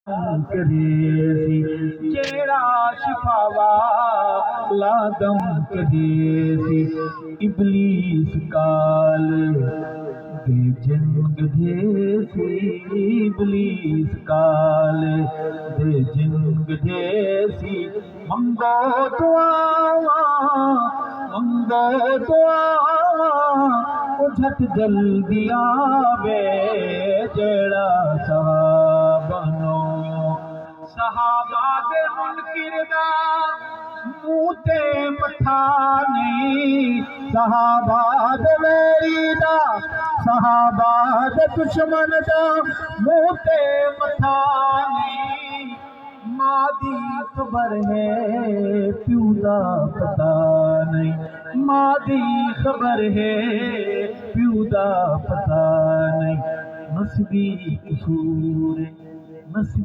कदेसी जेड़ा शिफावा लादम कदेसी इबलीस काल दे जिंग देसी इबलीस काल दे जिंग देसी मंगो दुआवा झट जल्दी आवे जेड़ा सहाबनो सहाबा दे मुनकिर दा मुंह ते मथा नहीं सहाबा दे वैरी दा सहाबा दे दुश्मन दा मुंह ते मथा नहीं मां दी खबर है प्यू दा पता नहीं मां दी खबर है प्यू दा पता नहीं नस्बी कसूर नस्बी